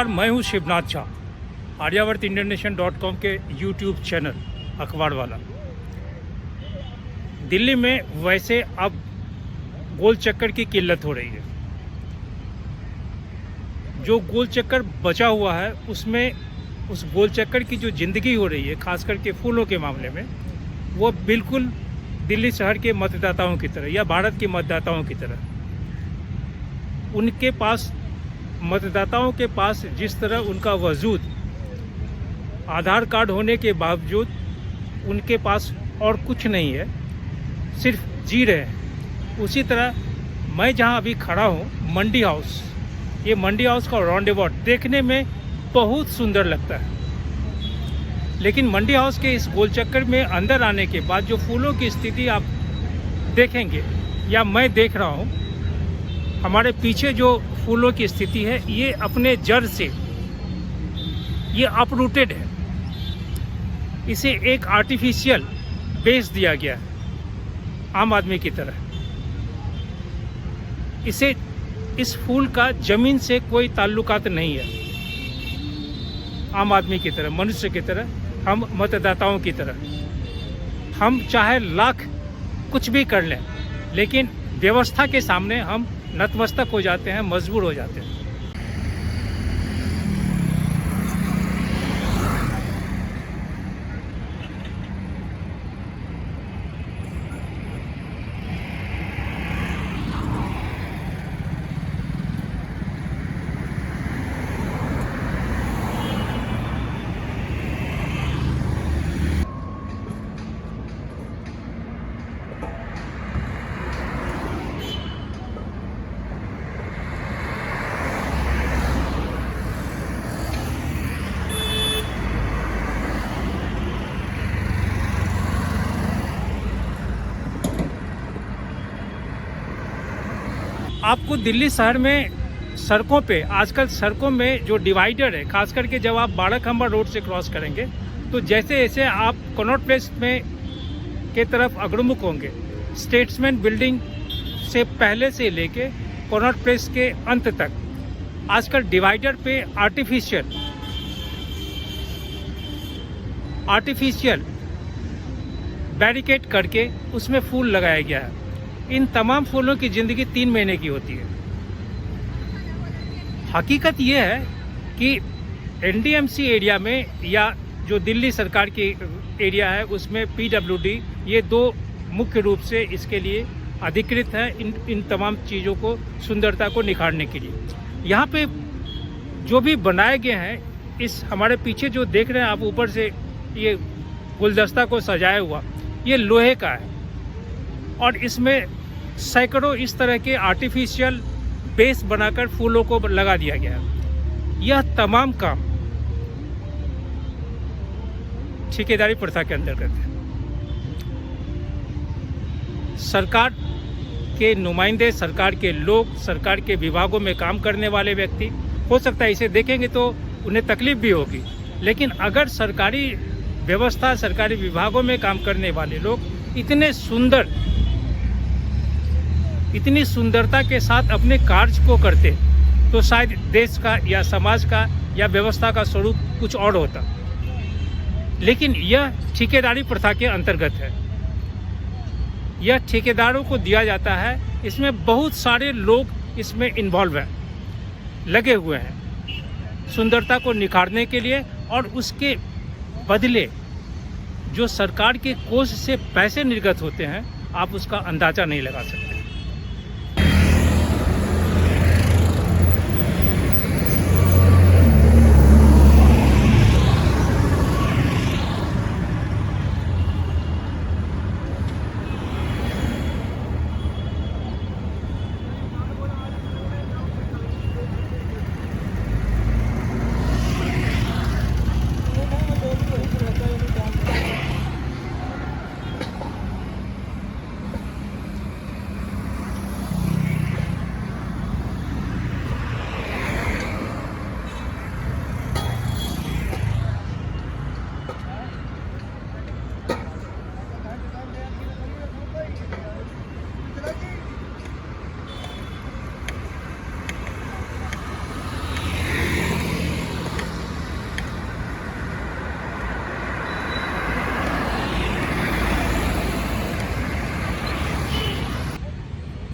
नमस्कार, मैं हूं शिवनाथ झा, आर्यावर्त इंटरनेशनल.com के यूट्यूब चैनल अखबार वाला। दिल्ली में वैसे अब गोल चक्कर की किल्लत हो रही है। जो गोल चक्कर बचा हुआ है उसमें उस गोल चक्कर की जो ज़िंदगी हो रही है, खास करके फूलों के मामले में, वो बिल्कुल दिल्ली शहर के मतदाताओं की तरह या भारत के मतदाताओं की तरह। उनके पास, मतदाताओं के पास जिस तरह उनका वजूद, आधार कार्ड होने के बावजूद उनके पास और कुछ नहीं है, सिर्फ जी रहे हैं, उसी तरह मैं जहां अभी खड़ा हूं, मंडी हाउस, ये मंडी हाउस का राउंड अबाउट देखने में बहुत सुंदर लगता है। लेकिन मंडी हाउस के इस गोल चक्कर में अंदर आने के बाद जो फूलों की स्थिति आप देखेंगे या मैं देख रहा हूं, हमारे पीछे जो फूलों की स्थिति है, ये अपने जड़ से ये अपरूटेड है। इसे एक आर्टिफिशियल बेस दिया गया है, आम आदमी की तरह। इस फूल का जमीन से कोई ताल्लुकात नहीं है। आम आदमी की तरह, मनुष्य की तरह, हम मतदाताओं की तरह, हम चाहे लाख कुछ भी कर लें, लेकिन व्यवस्था के सामने हम नतमस्तक हो जाते हैं, मजबूर हो जाते हैं। आपको दिल्ली शहर में सड़कों पे, आजकल सड़कों में जो डिवाइडर है, खास करके जब आप बाड़ाखंबा रोड से क्रॉस करेंगे, तो जैसे जैसे आप कनॉट प्लेस में के तरफ अग्रमुख होंगे, स्टेट्समैन बिल्डिंग से पहले से लेके कनॉट प्लेस के अंत तक, आजकल डिवाइडर पे आर्टिफिशियल बैरिकेड करके उसमें फूल लगाया गया है। इन तमाम फूलों की ज़िंदगी 3 महीने की होती है। हकीकत यह है कि एनडीएमसी एरिया में या जो दिल्ली सरकार की एरिया है, उसमें पीडब्ल्यूडी, ये 2 मुख्य रूप से इसके लिए अधिकृत है, इन तमाम चीज़ों को, सुंदरता को निखारने के लिए। यहाँ पे जो भी बनाए गए हैं, इस हमारे पीछे जो देख रहे हैं आप, ऊपर से ये गुलदस्ता को सजाया हुआ, ये लोहे का है और इसमें सैकड़ों इस तरह के आर्टिफिशियल बेस बनाकर फूलों को लगा दिया गया है। यह तमाम काम ठेकेदारी प्रथा के अंतर्गत है। सरकार के नुमाइंदे, सरकार के लोग, सरकार के विभागों में काम करने वाले व्यक्ति, हो सकता है इसे देखेंगे तो उन्हें तकलीफ भी होगी, लेकिन अगर सरकारी व्यवस्था, सरकारी विभागों में काम करने वाले लोग इतनी सुंदरता के साथ अपने कार्य को करते, तो शायद देश का या समाज का या व्यवस्था का स्वरूप कुछ और होता। लेकिन यह ठेकेदारी प्रथा के अंतर्गत है। यह ठेकेदारों को दिया जाता है। इसमें बहुत सारे लोग इसमें इन्वॉल्व हैं, लगे हुए हैं सुंदरता को निखारने के लिए, और उसके बदले जो सरकार के कोष से पैसे निर्गत होते हैं, आप उसका अंदाजा नहीं लगा सकते।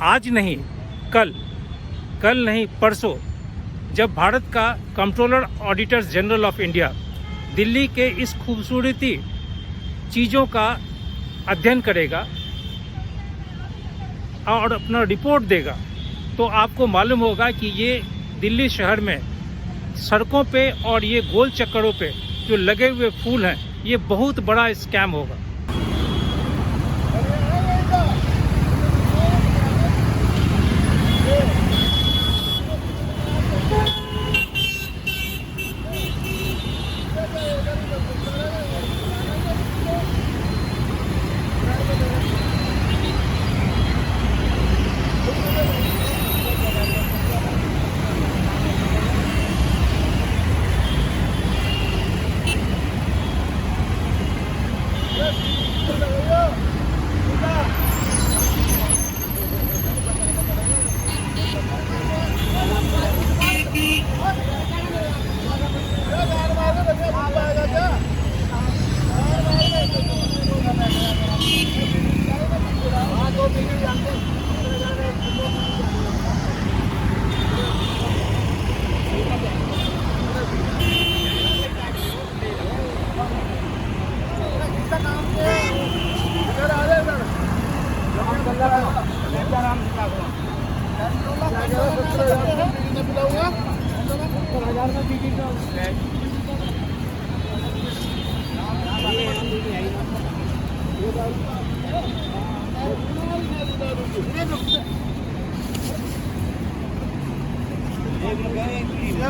आज नहीं, कल नहीं परसों, जब भारत का controller auditors general of India Delhi के इस खूबसूरती चीज़ों का अध्ययन करेगा और अपना रिपोर्ट देगा, तो आपको मालूम होगा कि ये दिल्ली शहर में सड़कों पे और ये गोल चक्करों पे जो लगे हुए फूल हैं, ये बहुत बड़ा स्कैम होगा।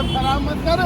खराब मत कर।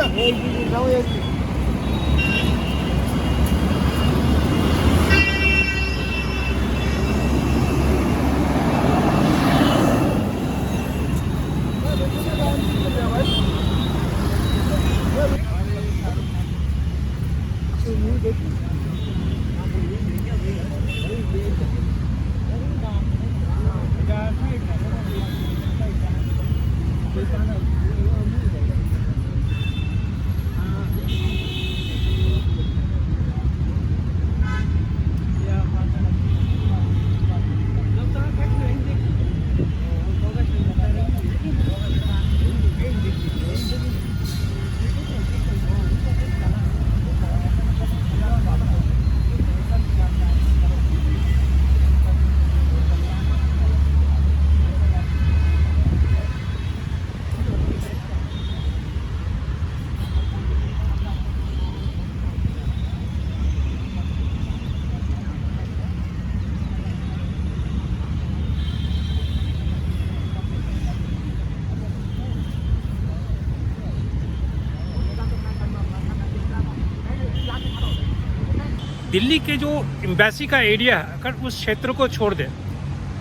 दिल्ली के जो एम्बेसी का एरिया है, अगर उस क्षेत्र को छोड़ दें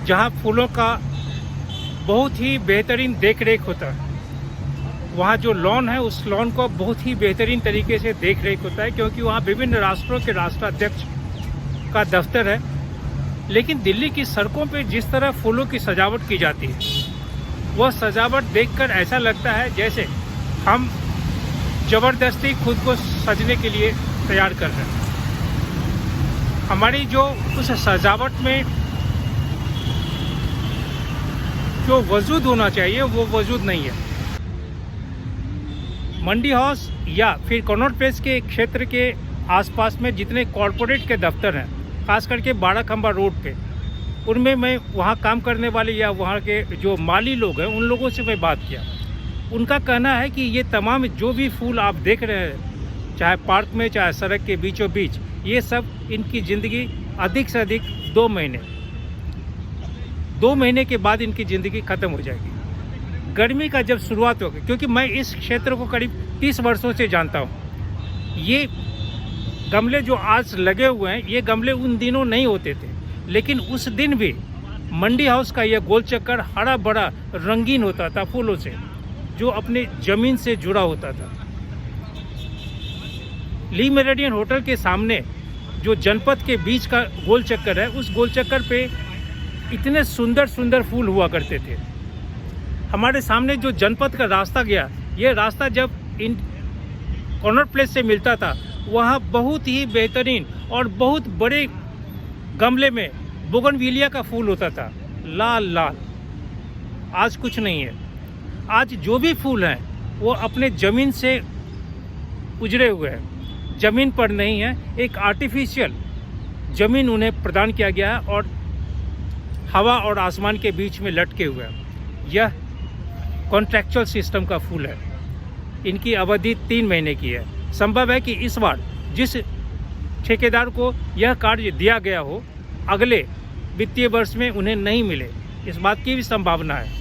जहाँ फूलों का बहुत ही बेहतरीन देख रेख होता है, वहाँ जो लॉन है उस लॉन को बहुत ही बेहतरीन तरीके से देख रेख होता है, क्योंकि वहाँ विभिन्न राष्ट्रों के राष्ट्राध्यक्ष का दफ्तर है। लेकिन दिल्ली की सड़कों पे जिस तरह फूलों की सजावट की जाती है, वह सजावट देखकर ऐसा लगता है जैसे हम ज़बरदस्ती खुद को सजने के लिए तैयार कर रहे हैं। हमारी जो उस सजावट में जो वजूद होना चाहिए वो वजूद नहीं है। मंडी हाउस या फिर कनॉट प्लेस के क्षेत्र के आसपास में जितने कॉरपोरेट के दफ्तर हैं, खास करके 12 खंबा रोड पे, उनमें मैं वहाँ काम करने वाले या वहाँ के जो माली लोग हैं उन लोगों से मैं बात किया। उनका कहना है कि ये तमाम जो भी फूल आप देख रहे हैं, चाहे पार्क में चाहे सड़क के बीचों बीच, ये सब इनकी ज़िंदगी अधिक से अधिक 2 महीने के बाद इनकी ज़िंदगी ख़त्म हो जाएगी। गर्मी का जब शुरुआत होगी, क्योंकि मैं इस क्षेत्र को करीब 30 वर्षों से जानता हूँ, ये गमले जो आज लगे हुए हैं ये गमले उन दिनों नहीं होते थे, लेकिन उस दिन भी मंडी हाउस का यह गोल चक्कर हरा भरा रंगीन होता था फूलों से, जो अपने ज़मीन से जुड़ा होता था। ली मेरिडियन होटल के सामने जो जनपद के बीच का गोल चक्कर है, उस गोल चक्कर पे इतने सुंदर सुंदर फूल हुआ करते थे। हमारे सामने जो जनपद का रास्ता गया, ये रास्ता जब इन कॉर्नर प्लेस से मिलता था, वहाँ बहुत ही बेहतरीन और बहुत बड़े गमले में बोगनविलिया का फूल होता था, लाल लाल। आज कुछ नहीं है। आज जो भी फूल हैं वो अपने ज़मीन से उजड़े हुए हैं, ज़मीन पर नहीं है। एक आर्टिफिशियल ज़मीन उन्हें प्रदान किया गया है और हवा और आसमान के बीच में लटके हुए हैं। यह कॉन्ट्रैक्चुअल सिस्टम का फूल है। इनकी अवधि 3 महीने की है। संभव है कि इस बार जिस ठेकेदार को यह कार्य दिया गया हो, अगले वित्तीय वर्ष में उन्हें नहीं मिले, इस बात की भी संभावना है।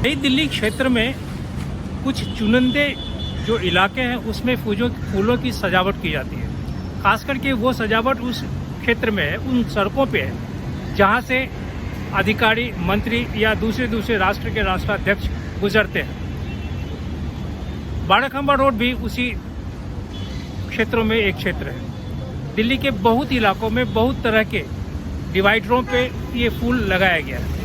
नई दिल्ली क्षेत्र में कुछ चुनिंदे जो इलाके हैं उसमें फूलों की सजावट की जाती है। खास करके वो सजावट उस क्षेत्र में है, उन सड़कों पे है जहाँ से अधिकारी, मंत्री या दूसरे राष्ट्र के राष्ट्राध्यक्ष गुजरते हैं। बाड़ाखंबा रोड भी उसी क्षेत्रों में एक क्षेत्र है। दिल्ली के बहुत इलाकों में बहुत तरह के डिवाइडरों पे ये फूल लगाया गया है।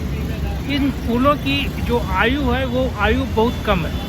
इन फूलों की जो आयु है वो आयु बहुत कम है।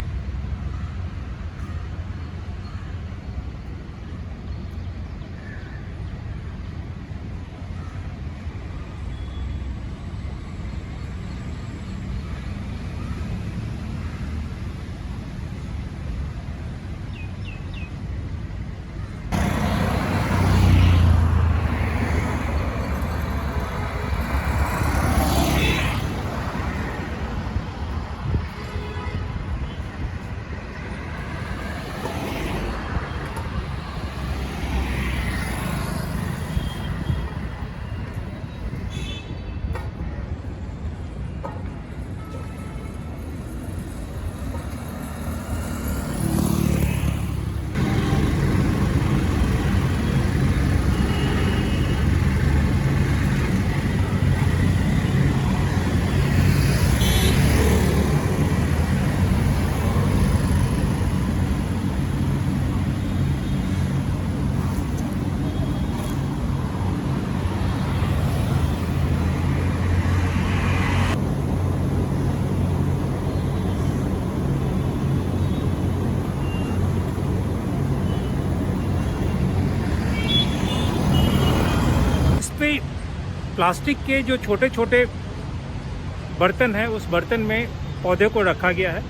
प्लास्टिक के जो छोटे छोटे बर्तन हैं उस बर्तन में पौधे को रखा गया है।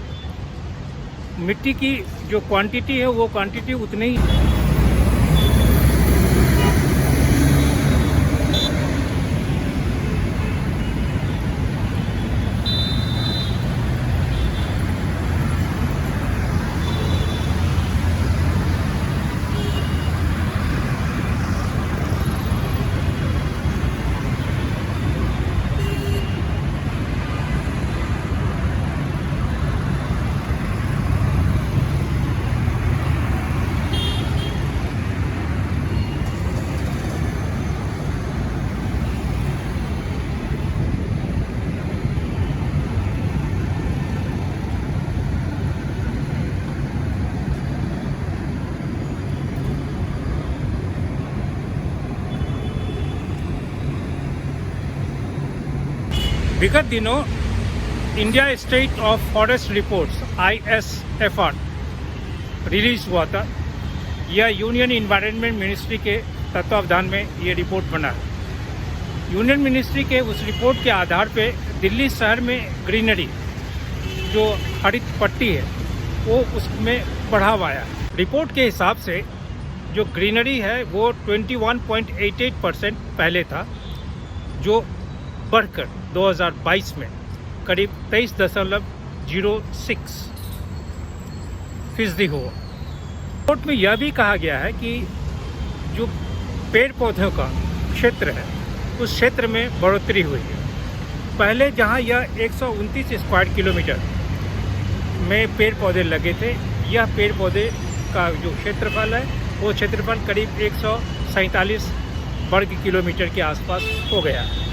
मिट्टी की जो क्वांटिटी है वो क्वांटिटी उतनी ही विगत दिनों India state of forest reports ISFR release हुआ था। यह यूनियन इन्वायरमेंट मिनिस्ट्री के तत्वावधान में ये रिपोर्ट बना है। यूनियन मिनिस्ट्री के उस रिपोर्ट के आधार पे दिल्ली शहर में ग्रीनरी जो हरित पट्टी है वो उसमें बढ़ावा आया। रिपोर्ट के हिसाब से जो ग्रीनरी है वो 21.88% पहले था, जो बढ़कर 2022 में करीब 23.06 फीसदी हो। रिपोर्ट में यह भी कहा गया है कि जो पेड़ पौधों का क्षेत्र है उस क्षेत्र में बढ़ोतरी हुई है। पहले जहां यह 129 स्क्वायर किलोमीटर में पेड़ पौधे लगे थे, यह पेड़ पौधे का जो क्षेत्रफल है वो क्षेत्रफल करीब 147 वर्ग किलोमीटर के आसपास हो गया है।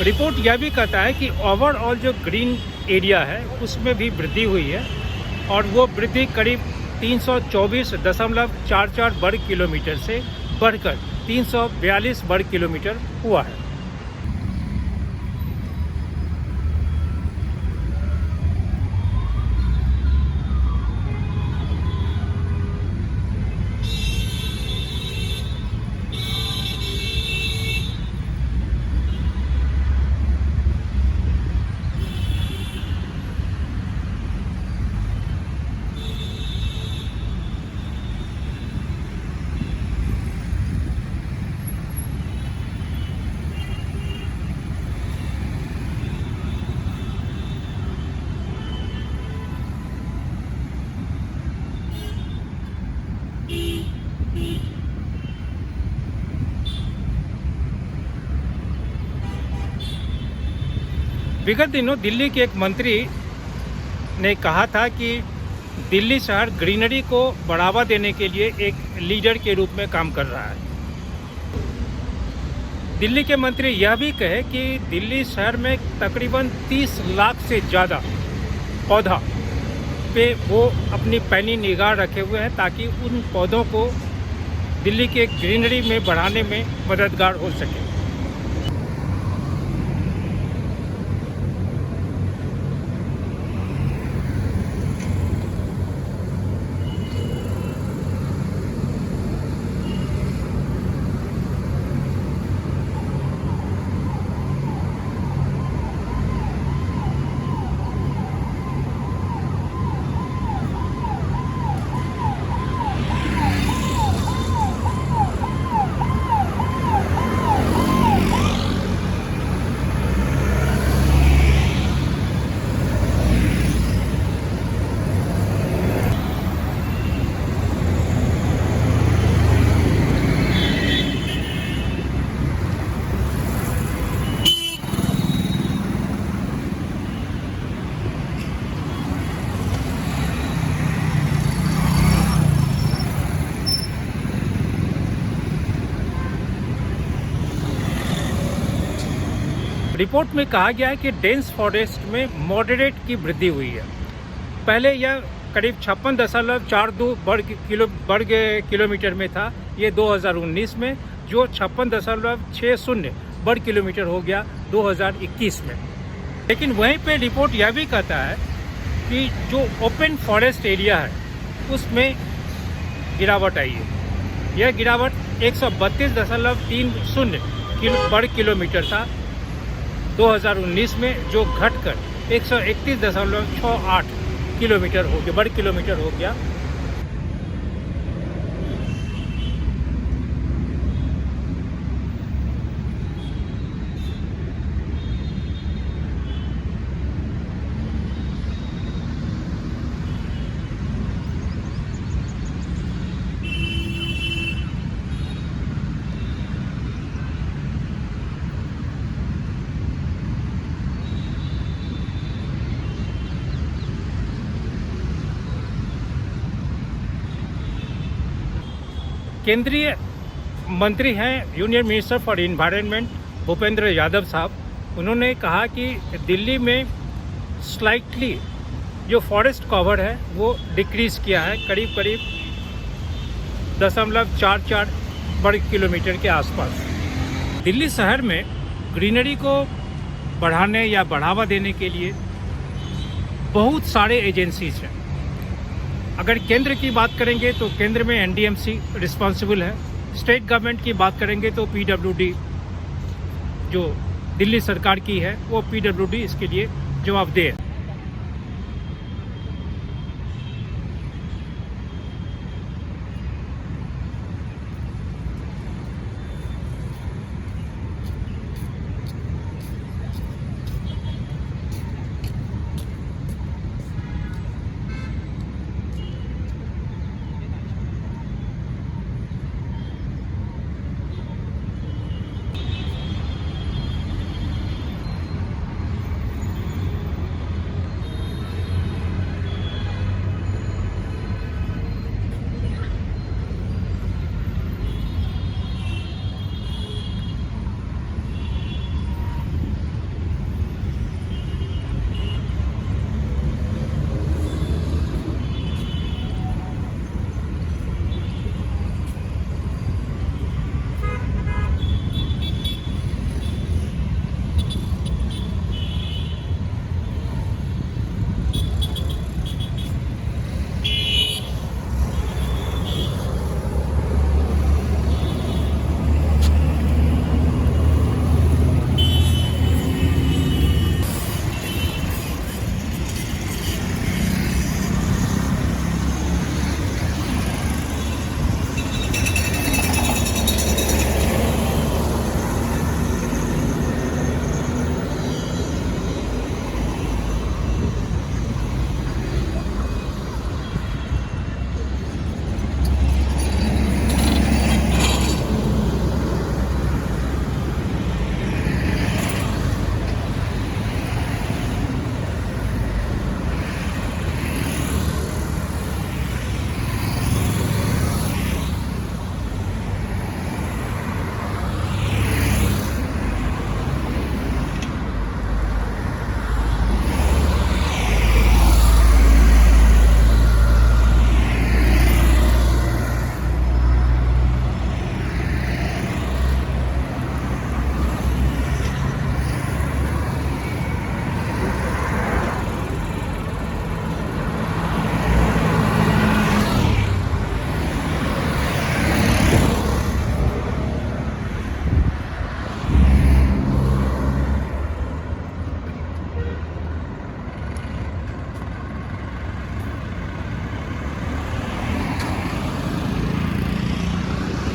रिपोर्ट यह भी कहता है कि ओवरऑल जो ग्रीन एरिया है उसमें भी वृद्धि हुई है और वो वृद्धि करीब 324.44 वर्ग किलोमीटर से बढ़कर 342 वर्ग किलोमीटर हुआ है। विगत दिनों दिल्ली के एक मंत्री ने कहा था कि दिल्ली शहर ग्रीनरी को बढ़ावा देने के लिए एक लीडर के रूप में काम कर रहा है। दिल्ली के मंत्री यह भी कहे कि दिल्ली शहर में तकरीबन 30 लाख से ज़्यादा पौधा पे वो अपनी पैनी निगाह रखे हुए हैं ताकि उन पौधों को दिल्ली के ग्रीनरी में बढ़ाने में मददगार हो सके। रिपोर्ट में कहा गया है कि डेंस फॉरेस्ट में मॉडरेट की वृद्धि हुई है। पहले यह करीब 56.42 वर्ग किलोमीटर में था, ये 2019 में जो 56.60 वर्ग किलोमीटर हो गया 2021 में। लेकिन वहीं पे रिपोर्ट यह भी कहता है कि जो ओपन फॉरेस्ट एरिया है उसमें गिरावट आई है। यह गिरावट 132.30 वर्ग किलोमीटर था 2019 में, जो घटकर 131.68 किलोमीटर हो गया वर्ग किलोमीटर हो गया। केंद्रीय मंत्री हैं union minister for environment Bhupendra Yadav साहब। उन्होंने कहा कि दिल्ली में स्लाइटली जो फॉरेस्ट कवर है वो डिक्रीज़ किया है, करीब 0.44 वर्ग किलोमीटर के आसपास। दिल्ली शहर में ग्रीनरी को बढ़ाने या बढ़ावा देने के लिए बहुत सारे एजेंसीज हैं। अगर केंद्र की बात करेंगे तो केंद्र में एनडीएमसी रिस्पॉन्सिबल है। स्टेट गवर्नमेंट की बात करेंगे तो पीडब्ल्यूडी जो दिल्ली सरकार की है वो पीडब्ल्यूडी इसके लिए जवाबदेह है।